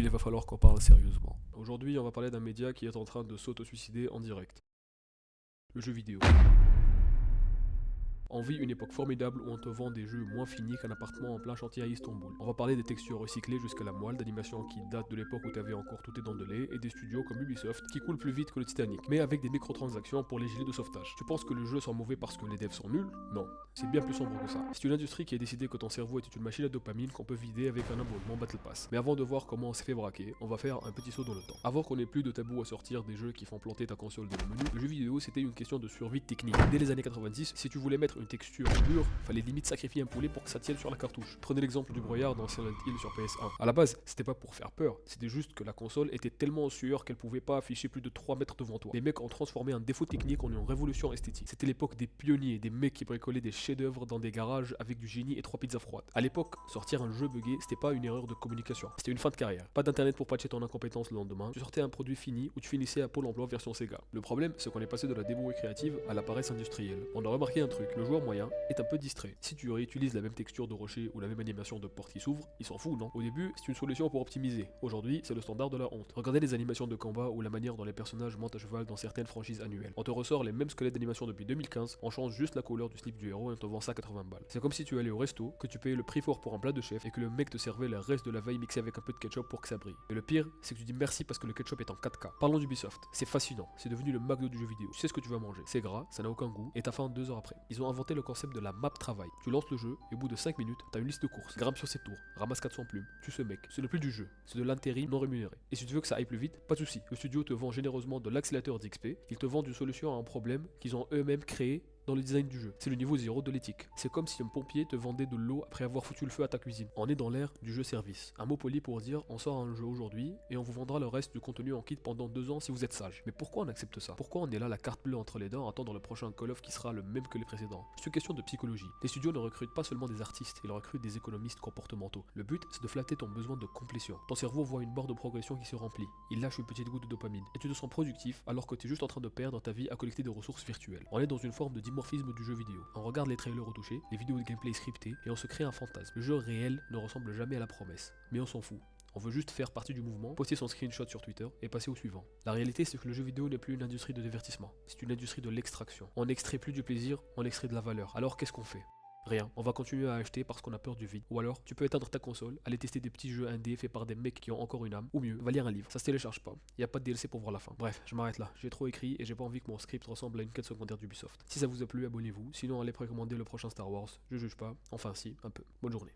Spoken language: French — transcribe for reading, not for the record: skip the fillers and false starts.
il va falloir qu'on parle sérieusement. Aujourd'hui, on va parler d'un média qui est en train de s'auto-suicider en direct. Le jeu vidéo. On vit une époque formidable où on te vend des jeux moins finis qu'un appartement en plein chantier à Istanbul. On va parler des textures recyclées jusqu'à la moelle, d'animations qui datent de l'époque où t'avais encore tout tes dents de lait, et des studios comme Ubisoft qui coulent plus vite que le Titanic, mais avec des microtransactions pour les gilets de sauvetage. Tu penses que les jeux sont mauvais parce que les devs sont nuls? Non. C'est bien plus sombre que ça. C'est une industrie qui a décidé que ton cerveau était une machine à dopamine qu'on peut vider avec un abonnement Battle Pass. Mais avant de voir comment on s'est fait braquer, on va faire un petit saut dans le temps. Avant qu'on ait plus de tabou à sortir des jeux qui font planter ta console dans le menu, le jeu vidéo c'était une question de survie technique. Dès les années 90, si tu voulais mettre une texture dure, fallait limite sacrifier un poulet pour que ça tienne sur la cartouche. Prenez l'exemple du brouillard dans Silent Hill sur PS1. À la base, c'était pas pour faire peur, c'était juste que la console était tellement en sueur qu'elle pouvait pas afficher plus de 3 mètres devant toi. Les mecs ont transformé un défaut technique en une révolution esthétique. C'était l'époque des pionniers, des mecs qui bricolaient des chefs-d'œuvre dans des garages avec du génie et 3 pizzas froides. À l'époque, sortir un jeu buggé, c'était pas une erreur de communication, c'était une fin de carrière. Pas d'internet pour patcher ton incompétence le lendemain, tu sortais un produit fini ou tu finissais à Pôle emploi version Sega. Le problème, c'est qu'on est passé de la débrouille créative à la paresse industrielle. On a remarqué un truc, le joueur moyen est un peu distrait. Si tu réutilises la même texture de rocher ou la même animation de porte qui s'ouvre, il s'en fout, non? Au début, c'est une solution pour optimiser. Aujourd'hui, c'est le standard de la honte. Regardez les animations de combat ou la manière dont les personnages montent à cheval dans certaines franchises annuelles. On te ressort les mêmes squelettes d'animation depuis 2015, on change juste la couleur du slip du héros et on te vend ça 80 balles. C'est comme si tu allais au resto, que tu payais le prix fort pour un plat de chef et que le mec te servait le reste de la veille mixé avec un peu de ketchup pour que ça brille. Et le pire, c'est que tu dis merci parce que le ketchup est en 4K. Parlons d'Ubisoft. C'est fascinant. C'est devenu le McDo du jeu vidéo. Tu sais ce que tu vas manger. C'est gras, ça n'a aucun goût et t'as faim 2 heures après. Ils ont inventé le concept de la map travail. Tu lances le jeu et au bout de 5 minutes, t'as une liste de courses. Grimpe sur cette tour, ramasse 400 plumes, tue ce mec. Ce n'est plus du jeu, c'est de l'intérim non rémunéré. Et si tu veux que ça aille plus vite, pas de souci. Le studio te vend généreusement de l'accélérateur d'XP. Ils te vendent une solution à un problème qu'ils ont eux-mêmes créé dans le design du jeu. C'est le niveau 0 de l'éthique. C'est comme si un pompier te vendait de l'eau après avoir foutu le feu à ta cuisine. On est dans l'ère du jeu service. Un mot poli pour dire on sort un jeu aujourd'hui et on vous vendra le reste du contenu en kit pendant 2 ans si vous êtes sage. Mais pourquoi on accepte ça? Pourquoi on est là la carte bleue entre les dents à attendre le prochain Call of qui sera le même que les précédents? C'est une question de psychologie. Les studios ne recrutent pas seulement des artistes, ils recrutent des économistes comportementaux. Le but c'est de flatter ton besoin de complétion. Ton cerveau voit une barre de progression qui se remplit. Il lâche une petite goutte de dopamine et tu te sens productif alors que tu es juste en train de perdre ta vie à collecter des ressources virtuelles. On est dans une forme de dimorphisme du jeu vidéo. On regarde les trailers retouchés, les vidéos de gameplay scriptées et on se crée un fantasme. Le jeu réel ne ressemble jamais à la promesse, mais on s'en fout. On veut juste faire partie du mouvement, poster son screenshot sur Twitter et passer au suivant. La réalité c'est que le jeu vidéo n'est plus une industrie de divertissement, c'est une industrie de l'extraction. On n'extrait plus du plaisir, on extrait de la valeur. Alors qu'est-ce qu'on fait? Rien, on va continuer à acheter parce qu'on a peur du vide. Ou alors, tu peux éteindre ta console, aller tester des petits jeux indés faits par des mecs qui ont encore une âme. Ou mieux, va lire un livre, ça se télécharge pas. Y a pas de DLC pour voir la fin. Bref, je m'arrête là. J'ai trop écrit et j'ai pas envie que mon script ressemble à une quête secondaire d'Ubisoft. Si ça vous a plu, abonnez-vous. Sinon, allez précommander le prochain Star Wars. Je juge pas. Enfin si, un peu. Bonne journée.